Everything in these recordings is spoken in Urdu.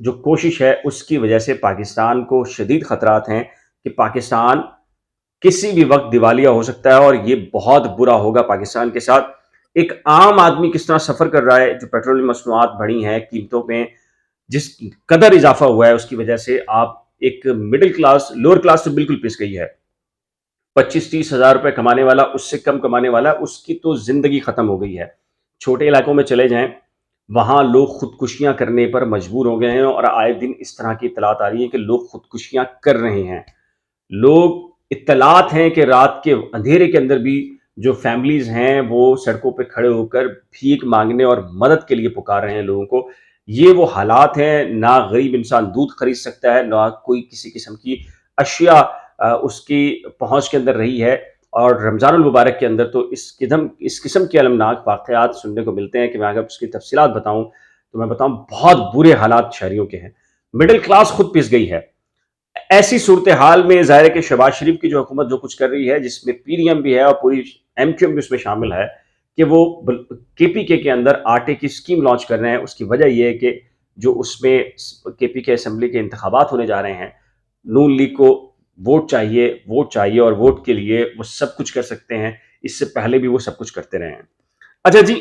جو کوشش ہے اس کی وجہ سے پاکستان کو شدید خطرات ہیں کہ پاکستان کسی بھی وقت دیوالیہ ہو سکتا ہے، اور یہ بہت برا ہوگا پاکستان کے ساتھ۔ ایک عام آدمی کس طرح سفر کر رہا ہے، جو پیٹرول مصنوعات بڑھی ہیں، قیمتوں میں جس قدر اضافہ ہوا ہے، اس کی وجہ سے آپ ایک مڈل کلاس، لوور کلاس تو بالکل پس گئی ہے۔ 25-30 ہزار روپے کمانے والا، اس سے کم کمانے والا، اس کی تو زندگی ختم ہو گئی ہے۔ چھوٹے علاقوں میں چلے جائیں، وہاں لوگ خودکشیاں کرنے پر مجبور ہو گئے ہیں، اور آئے دن اس طرح کی اطلاعات آ رہی ہیں کہ لوگ خودکشیاں کر رہے ہیں۔ لوگ، اطلاعات ہیں کہ رات کے اندھیرے کے اندر بھی جو فیملیز ہیں وہ سڑکوں پہ کھڑے ہو کر بھیک مانگنے اور مدد کے لیے پکار رہے ہیں لوگوں کو۔ یہ وہ حالات ہیں، نہ غریب انسان دودھ خرید سکتا ہے، نہ کوئی کسی قسم کی اشیاء اس کی پہنچ کے اندر رہی ہے۔ اور رمضان المبارک کے اندر تو اس قسم کے المناک واقعات سننے کو ملتے ہیں کہ میں اگر اس کی تفصیلات بتاؤں تو میں بتاؤں بہت برے حالات شہریوں کے ہیں۔ مڈل کلاس خود پس گئی ہے۔ ایسی صورتحال میں ظاہر ہے کہ شہباز شریف کی جو حکومت جو کچھ کر رہی ہے، جس میں پی ڈی ایم بھی ہے اور پوری ایم کیو ایم بھی اس میں شامل ہے، کہ وہ کے پی کے اندر آٹے کی اسکیم لانچ کر رہے ہیں۔ اس کی وجہ یہ ہے کہ جو اس میں کے پی کے اسمبلی کے انتخابات ہونے جا رہے ہیں، نون لیگ کو ووٹ چاہیے اور ووٹ کے لیے وہ سب کچھ کر سکتے ہیں۔ اس سے پہلے بھی وہ سب کچھ کرتے رہے ہیں۔ اچھا جی،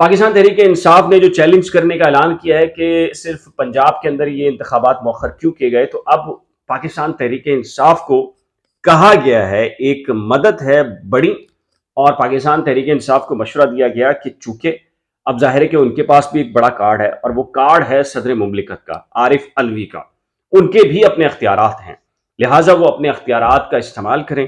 پاکستان تحریک انصاف نے جو چیلنج کرنے کا اعلان کیا ہے کہ صرف پنجاب کے اندر یہ انتخابات مؤخر کیوں کیے گئے، تو اب پاکستان تحریک انصاف کو کہا گیا ہے، ایک مدد ہے بڑی، اور پاکستان تحریک انصاف کو مشورہ دیا گیا کہ چونکہ اب ظاہر ہے کہ ان کے پاس بھی ایک بڑا کارڈ ہے، اور وہ کارڈ ہے صدر مملکت کا، عارف الوی کا۔ ان کے بھی اپنے اختیارات ہیں، لہٰذا وہ اپنے اختیارات کا استعمال کریں۔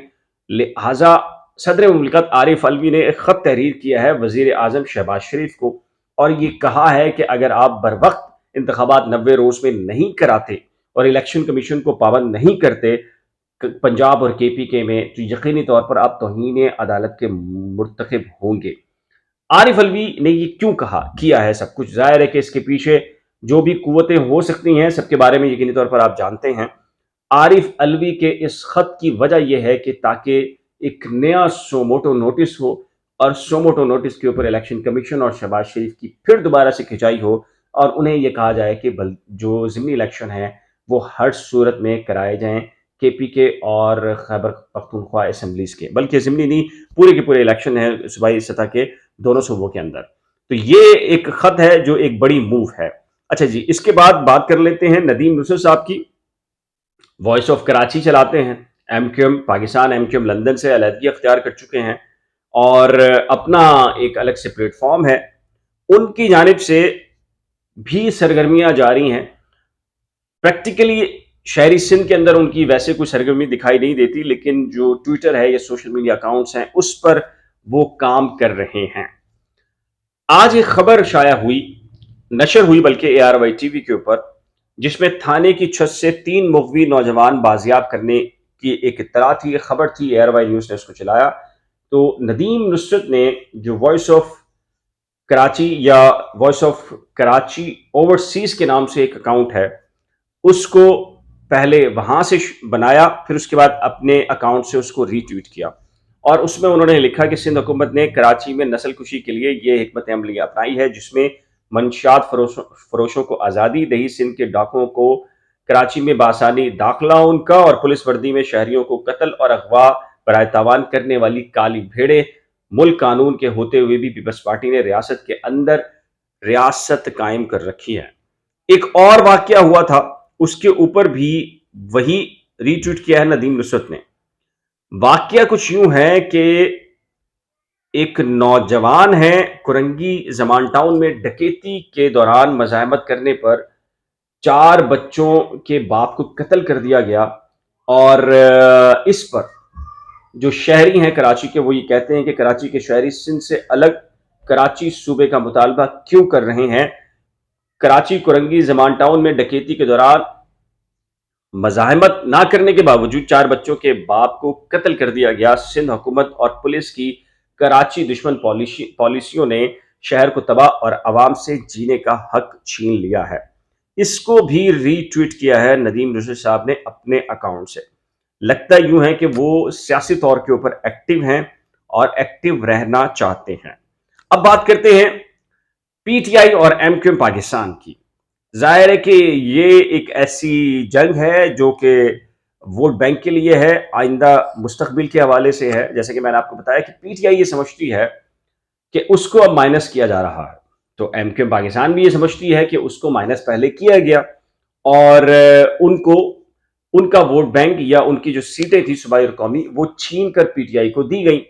لہٰذا صدر مملکت عارف الوی نے ایک خط تحریر کیا ہے وزیر اعظم شہباز شریف کو، اور یہ کہا ہے کہ اگر آپ بر وقت انتخابات 90 روز میں نہیں کراتے اور الیکشن کمیشن کو پابند نہیں کرتے پنجاب اور کے پی کے میں، تو یقینی طور پر آپ توہین عدالت کے مرتکب ہوں گے۔ عارف الوی نے یہ کیوں کیا ہے سب کچھ؟ ظاہر ہے کہ اس کے پیچھے جو بھی قوتیں ہو سکتی ہیں، سب کے بارے میں یقینی طور پر آپ جانتے ہیں۔ عارف الوی کے اس خط کی وجہ یہ ہے کہ تاکہ ایک نیا سوموٹو نوٹس ہو، اور سوموٹو نوٹس کے اوپر الیکشن کمیشن اور شہباز شریف کی پھر دوبارہ سے کھنچائی ہو، اور انہیں یہ کہا جائے کہ جو ضمنی الیکشن ہیں وہ ہر صورت میں کرائے جائیں کے پی کے اور خیبر پختونخوا اسمبلیز کے، بلکہ ضمنی نہیں، پورے کے پورے الیکشن ہیں صوبائی سطح کے دونوں صوبوں کے اندر۔ تو یہ ایک خط ہے جو ایک بڑی موو ہے۔ اچھا جی، اس کے بعد بات کر لیتے ہیں ندیم نصرت صاحب کی۔ وائس آف کراچی چلاتے ہیں، M Q M Pakistan, M Q M London سے علیحدگی اختیار کر چکے ہیں، اور اپنا ایک الگ سے پلیٹ فارم ہے۔ ان کی جانب سے بھی سرگرمیاں جاری ہیں۔ پریکٹیکلی شہری سندھ کے اندر ان کی ویسے کوئی سرگرمی دکھائی نہیں دیتی، لیکن جو ٹویٹر ہے یا سوشل میڈیا اکاؤنٹس ہیں اس پر وہ کام کر رہے ہیں۔ آج ایک خبر شائع ہوئی، نشر ہوئی بلکہ اے آر وائی ٹی وی کے اوپر، جس میں تھانے کی چھت سے 3 مغوی نوجوان بازیاب کرنے کی ایک اطلاع تھی، ایک خبر تھی، اے آر وائی نیوز نے اس کو چلایا۔ تو ندیم نصرت نے جو وائس آف کراچی یا وائس آف کراچی اوورسیز کے نام سے ایک اکاؤنٹ ہے، اس کو پہلے وہاں سے بنایا، پھر اس کے بعد اپنے اکاؤنٹ سے اس کو ری ٹویٹ کیا، اور اس میں انہوں نے لکھا کہ سندھ حکومت نے کراچی میں نسل کشی کے لیے یہ حکمت عملی اپنائی ہے، جس میں منشیات فروشوں کو آزادی، دہی سندھ کے ڈاکوؤں کو کراچی میں بآسانی داخلہ ان کا، اور پولیس وردی میں شہریوں کو قتل اور اغوا برائے تاوان کرنے والی کالی بھیڑیں۔ ملک قانون کے ہوتے ہوئے بھی پیپلز پارٹی نے ریاست کے اندر ریاست قائم کر رکھی ہے۔ ایک اور واقعہ ہوا تھا، اس کے اوپر بھی وہی ری ٹویٹ کیا ہے ندیم نصرت نے۔ واقعہ کچھ یوں ہے کہ ایک نوجوان ہے، کرنگی زمان ٹاؤن میں ڈکیتی کے دوران مزاحمت کرنے پر 4 بچوں کے باپ کو قتل کر دیا گیا، اور اس پر جو شہری ہیں کراچی کے، وہ یہ کہتے ہیں کہ کراچی کے شہری سندھ سے الگ کراچی صوبے کا مطالبہ کیوں کر رہے ہیں؟ کراچی کرنگی زمان ٹاؤن میں ڈکیتی کے دوران مزاحمت نہ کرنے کے باوجود 4 بچوں کے باپ کو قتل کر دیا گیا۔ سندھ حکومت اور پولیس کی کراچی دشمن پالیسیوں نے شہر کو تباہ اور عوام سے جینے کا حق چھین لیا ہے۔ اس کو بھی ری ٹویٹ کیا ہے ندیم نصرت صاحب نے اپنے اکاؤنٹ سے۔ لگتا یوں ہے کہ وہ سیاسی طور کے اوپر ایکٹیو ہیں اور ایکٹیو رہنا چاہتے ہیں۔ اب بات کرتے ہیں پی ٹی آئی اور ایم کیو ایم پاکستان کی۔ ظاہر ہے کہ یہ ایک ایسی جنگ ہے جو کہ ووٹ بینک کے لیے ہے، آئندہ مستقبل کے حوالے سے ہے۔ جیسے کہ میں نے آپ کو بتایا کہ پی ٹی آئی یہ سمجھتی ہے کہ اس کو اب مائنس کیا جا رہا ہے، تو ایم کیو ایم پاکستان بھی یہ سمجھتی ہے کہ اس کو مائنس پہلے کیا گیا، اور ان کو ان کا ووٹ بینک یا ان کی جو سیٹیں تھیں صوبائی اور قومی وہ چھین کر پی ٹی آئی کو دی گئیں۔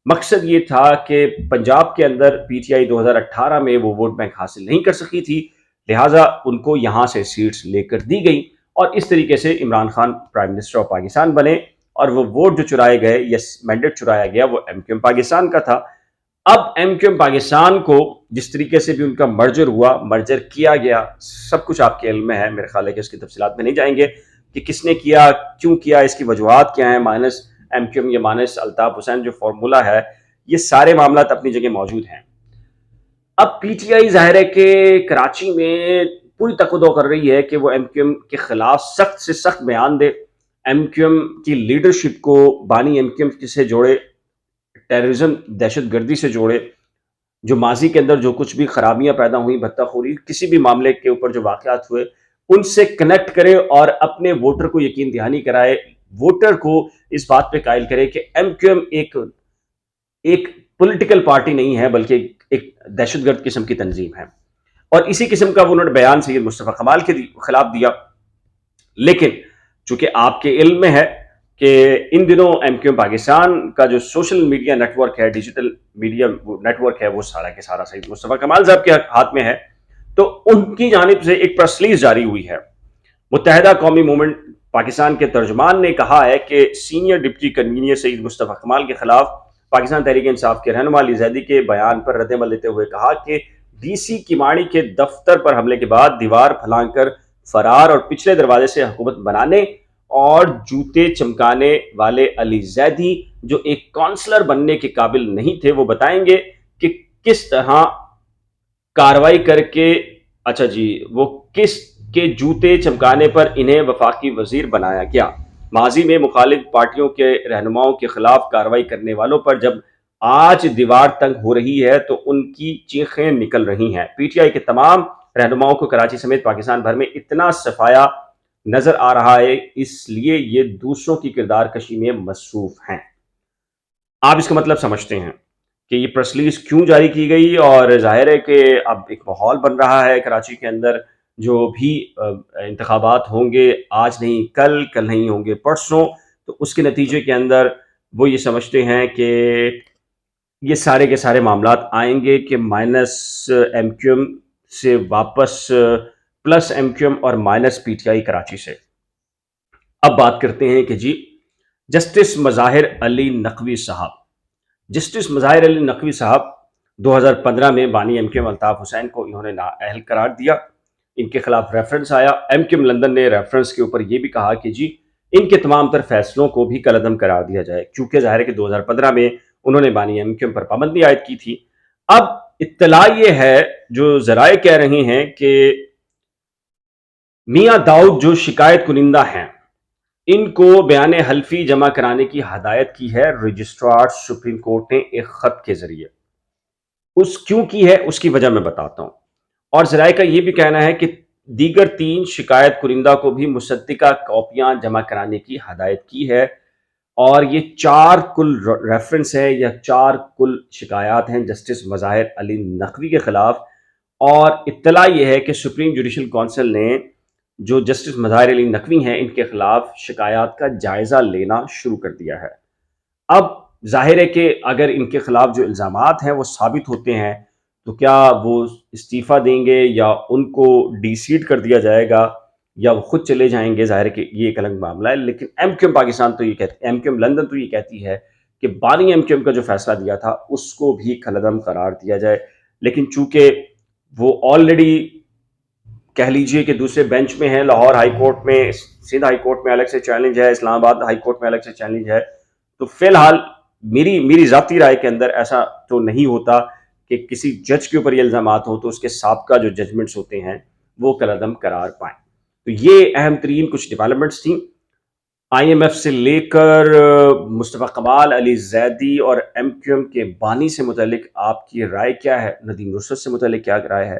مقصد یہ تھا کہ پنجاب کے اندر پی ٹی آئی 2018 میں وہ ووٹ بینک حاصل نہیں کر سکی تھی، لہٰذا ان کو یہاں سے سیٹس لے کر دی گئیں، اور اس طریقے سے Imran Khan prime minister of Pakistan بنے، اور وہ ووٹ جو چرائے گئے یا مینڈیٹ چرایا گیا وہ ایم کیو ایم پاکستان کا تھا۔ اب ایم کیو ایم پاکستان کو جس طریقے سے بھی ان کا مرجر ہوا، مرجر کیا گیا، سب کچھ آپ کے علم میں ہے، میرے خیال ہے کہ اس کی تفصیلات میں نہیں جائیں گے کہ کس نے کیا، کیوں کیا، اس کی وجوہات کیا ہیں، مائنس ایم کیو ایم یا مائنس الطاف حسین جو فارمولا ہے، یہ سارے معاملات اپنی جگہ موجود ہیں۔ اب پی ٹی آئی ظاہر ہے کہ کراچی میں پوری تقدو کر رہی ہے کہ وہ ایم کیو ایم کے خلاف سخت سے سخت بیان دے، ایم کیو ایم کی لیڈرشپ کو بانی ایم کیو ایم سے جوڑے، ٹیررزم دہشت گردی سے جوڑے، جو ماضی کے اندر جو کچھ بھی خرابیاں پیدا ہوئی، بھتہ خوری، کسی بھی معاملے کے اوپر جو واقعات ہوئے ان سے کنیکٹ کرے اور اپنے ووٹر کو یقین دہانی کرائے، ووٹر کو اس بات پہ قائل کرے کہ ایم کیو ایم ایک پولیٹیکل پارٹی نہیں ہے بلکہ ایک دہشت گرد قسم کی تنظیم ہے، اور اسی قسم کا انہوں نے بیان سید مصطفیٰ کمال کے خلاف دیا۔ لیکن چونکہ آپ کے علم میں ہے کہ ان دنوں ایم کیو ایم پاکستان کا جو سوشل میڈیا نیٹ ورک ہے، ڈیجیٹل میڈیا نیٹ ورک ہے، وہ سارا کے سارا سید مصطفیٰ کمال صاحب کے ہاتھ میں ہے، تو ان کی جانب سے ایک پریس ریلیز جاری ہوئی ہے۔ متحدہ قومی موومنٹ پاکستان کے ترجمان نے کہا ہے کہ سینئر ڈپٹی کنوینر سید مصطفیٰ کمال کے خلاف پاکستان تحریک انصاف کے رہنما علی زیدی کے بیان پر رد عمل دیتے ہوئے کہا کہ ڈی سی کیماڑی کے دفتر پر حملے کے بعد دیوار پھلانگ کر فرار اور پچھلے دروازے سے حکومت بنانے اور جوتے چمکانے والے علی زیدی جو ایک کونسلر بننے کے قابل نہیں تھے، وہ بتائیں گے کہ کس طرح کاروائی کر کے وہ کس کے جوتے چمکانے پر انہیں وفاقی وزیر بنایا گیا۔ ماضی میں مخالف پارٹیوں کے رہنماؤں کے خلاف کاروائی کرنے والوں پر جب آج دیوار تنگ ہو رہی ہے تو ان کی چیخیں نکل رہی ہیں۔ پی ٹی آئی کے تمام رہنماؤں کو کراچی سمیت پاکستان بھر میں اتنا صفایا نظر آ رہا ہے، اس لیے یہ دوسروں کی کردار کشی میں مصروف ہیں۔ آپ اس کا مطلب سمجھتے ہیں کہ یہ پریس ریلیز کیوں جاری کی گئی، اور ظاہر ہے کہ اب ایک ماحول بن رہا ہے کراچی کے اندر، جو بھی انتخابات ہوں گے آج نہیں کل، کل نہیں ہوں گے پرسوں، تو اس کے نتیجے کے اندر وہ یہ سمجھتے ہیں کہ یہ سارے کے سارے معاملات آئیں گے کہ مائنس ایم کیو ایم سے واپس پلس ایم کیو ایم اور minus P T I Karachi سے۔ اب بات کرتے ہیں کہ جی جسٹس مظاہر علی نقوی صاحب، جسٹس مظاہر علی نقوی صاحب 2015 میں بانی M Q M Altaf Hussain کو انہوں نے نااہل قرار دیا، ان کے خلاف ریفرنس آیا۔ ایم کیو ایم لندن نے ریفرنس کے اوپر یہ بھی کہا کہ جی ان کے تمام تر فیصلوں کو بھی کالعدم قرار دیا جائے، کیونکہ ظاہر ہے کہ 2015 میں انہوں نے بانی ایم کیو ایم پر پابندی عائد کی تھی۔ اب اطلاع یہ ہے، جو ذرائع کہہ رہے ہیں کہ میاں داؤد جو شکایت کنندہ ہیں ان کو بیان حلفی جمع کرانے کی ہدایت کی ہے رجسٹرار سپریم کورٹ نے ایک خط کے ذریعے۔ اس کیوں کی ہے اس کی وجہ میں بتاتا ہوں، اور ذرائع کا یہ بھی کہنا ہے کہ دیگر 3 شکایت کنندہ کو بھی مصدقہ کاپیاں جمع کرانے کی ہدایت کی ہے، اور یہ 4 کل ریفرنس ہے یا 4 کل شکایات ہیں جسٹس مظاہر علی نقوی کے خلاف، اور اطلاع یہ ہے کہ سپریم جوڈیشل کونسل نے جو جسٹس مظاہر علی نقوی ہیں ان کے خلاف شکایات کا جائزہ لینا شروع کر دیا ہے۔ اب ظاہر ہے کہ اگر ان کے خلاف جو الزامات ہیں وہ ثابت ہوتے ہیں تو کیا وہ استعفیٰ دیں گے یا ان کو ڈی سیٹ کر دیا جائے گا یا وہ خود چلے جائیں گے، ظاہر ہے کہ یہ ایک الگ معاملہ ہے۔ لیکن ایم کیو ایم پاکستان تو یہ کہتی، ایم کیو ایم لندن تو یہ کہتی ہے کہ بانی ایم کیو ایم کا جو فیصلہ دیا تھا اس کو بھی کالعدم قرار دیا جائے، لیکن چونکہ وہ آلریڈی کہہ لیجئے کہ دوسرے بینچ میں ہے، لاہور ہائی کورٹ میں، سندھ ہائی کورٹ میں الگ سے چیلنج ہے، اسلام آباد ہائی کورٹ میں الگ سے چیلنج ہے، تو فی الحال میری ذاتی رائے کے اندر ایسا تو نہیں ہوتا کہ کسی جج کے اوپر یہ الزامات ہوں تو اس کے سابقہ جو ججمنٹس ہوتے ہیں وہ کالعدم قرار پائیں۔ تو یہ اہم ترین کچھ ڈیولپمنٹس تھیں۔ آئی ایم ایف سے لے کر مصطفیٰ کمال، علی زیدی اور ایم کیو ایم کے بانی سے متعلق آپ کی رائے کیا ہے؟ ندیم نصرت سے متعلق کیا رائے ہے؟